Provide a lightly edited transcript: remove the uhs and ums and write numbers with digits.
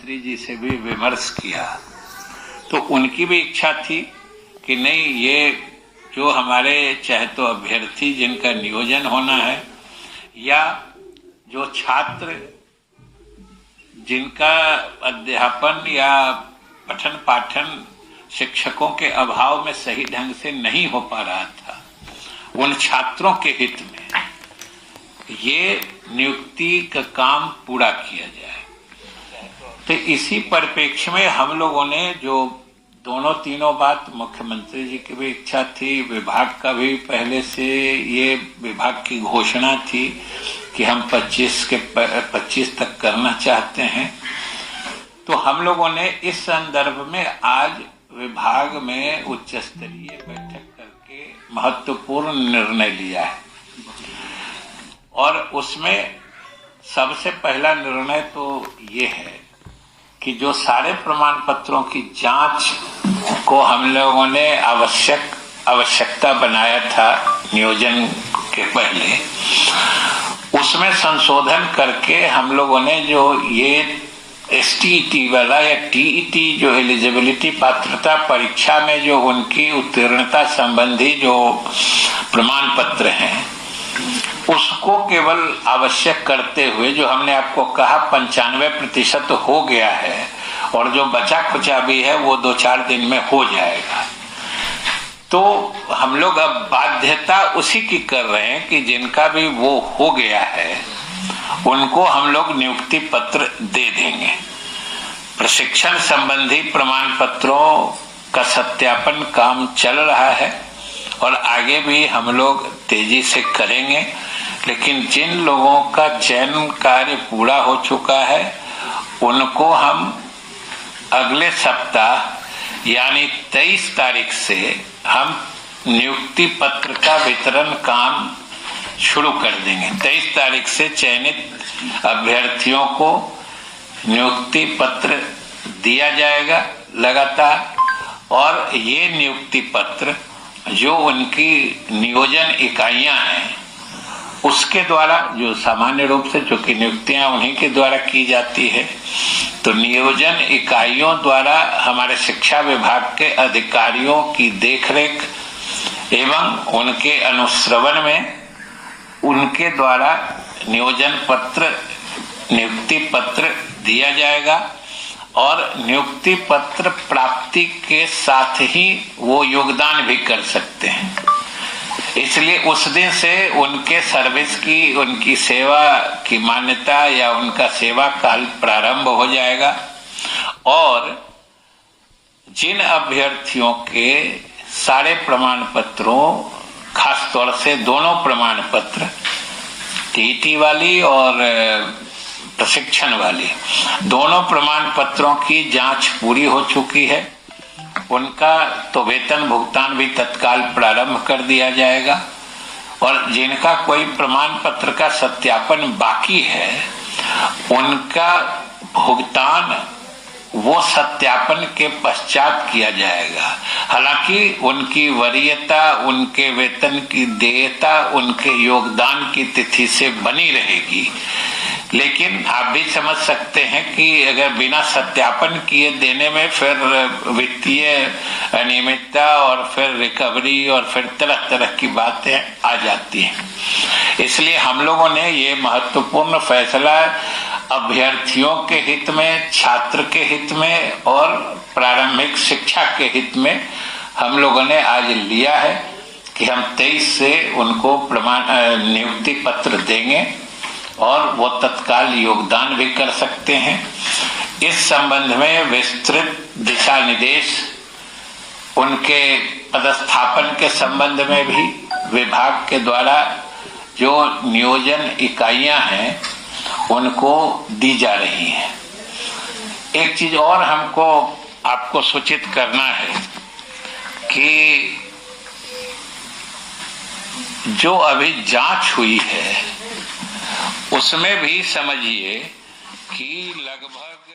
मंत्री जी से भी विमर्श किया तो उनकी भी इच्छा थी कि नहीं, ये जो हमारे चाहे तो अभ्यर्थी जिनका नियोजन होना है या जो छात्र जिनका अध्यापन या पठन पाठन शिक्षकों के अभाव में सही ढंग से नहीं हो पा रहा था, उन छात्रों के हित में ये नियुक्ति का काम पूरा किया जाए। तो इसी परिप्रेक्ष्य में हम लोगों ने जो दोनों तीनों बात, मुख्यमंत्री जी की भी इच्छा थी, विभाग का भी पहले से ये विभाग की घोषणा थी कि हम 25 तक करना चाहते हैं, तो हम लोगों ने इस संदर्भ में आज विभाग में उच्च स्तरीय बैठक करके महत्वपूर्ण निर्णय लिया है। और उसमें सबसे पहला निर्णय तो ये है कि जो सारे प्रमाण पत्रों की जांच को हम लोगों ने आवश्यकता बनाया था नियोजन के पहले, उसमें संशोधन करके हम लोगों ने जो ये STET वाला या TET जो एलिजिबिलिटी पात्रता परीक्षा में जो उनकी उत्तीर्णता संबंधी जो प्रमाण पत्र हैं उसको केवल आवश्यक करते हुए, जो हमने आपको कहा 95% हो गया है और जो बचा खुचा भी है वो 2-4 दिन में हो जाएगा। तो हम लोग अब बाध्यता उसी की कर रहे हैं कि जिनका भी वो हो गया है उनको हम लोग नियुक्ति पत्र दे देंगे। प्रशिक्षण संबंधी प्रमाण पत्रों का सत्यापन काम चल रहा है और आगे भी हम लोग तेजी से करेंगे, लेकिन जिन लोगों का चयन कार्य पूरा हो चुका है उनको हम अगले सप्ताह यानी 23 तारीख से हम नियुक्ति पत्र का वितरण काम शुरू कर देंगे। 23 तारीख से चयनित अभ्यर्थियों को नियुक्ति पत्र दिया जाएगा लगातार, और ये नियुक्ति पत्र जो उनकी नियोजन इकाइयां हैं उसके द्वारा, जो सामान्य रूप से जो कि नियुक्तियां उन्हीं के द्वारा की जाती है, तो नियोजन इकाइयों द्वारा हमारे शिक्षा विभाग के अधिकारियों की देखरेख एवं उनके अनुश्रवण में उनके द्वारा नियोजन पत्र, नियुक्ति पत्र दिया जाएगा और नियुक्ति पत्र प्राप्ति के साथ ही वो योगदान भी कर सकते हैं। इसलिए उस दिन से उनके सर्विस की, उनकी सेवा की मान्यता या उनका सेवा काल प्रारंभ हो जाएगा। और जिन अभ्यर्थियों के सारे प्रमाण पत्रों, खास तौर से दोनों प्रमाण पत्र TET वाली और प्रशिक्षण वाली, दोनों प्रमाण पत्रों की जांच पूरी हो चुकी है, उनका तो वेतन भुगतान भी तत्काल प्रारंभ कर दिया जाएगा। और जिनका कोई प्रमाण पत्र का सत्यापन बाकी है उनका भुगतान वो सत्यापन के पश्चात किया जाएगा। हालांकि उनकी वरीयता, उनके वेतन की देयता उनके योगदान की तिथि से बनी रहेगी, लेकिन आप भी समझ सकते हैं कि अगर बिना सत्यापन किए देने में फिर वित्तीय अनियमितता और फिर रिकवरी और फिर तरह तरह की बातें आ जाती हैं। इसलिए हम लोगों ने ये महत्वपूर्ण फैसला अभ्यर्थियों के हित में, छात्र के हित में और प्रारंभिक शिक्षा के हित में हम लोगों ने आज लिया है कि हम 23 से उनको नियुक्ति पत्र देंगे और वो तत्काल योगदान भी कर सकते हैं। इस संबंध में विस्तृत दिशा निर्देश उनके पदस्थापन के संबंध में भी विभाग के द्वारा जो नियोजन इकाइयां हैं उनको दी जा रही हैं। एक चीज और हमको आपको सूचित करना है कि जो अभी जांच हुई है उसमें भी समझिए कि लगभग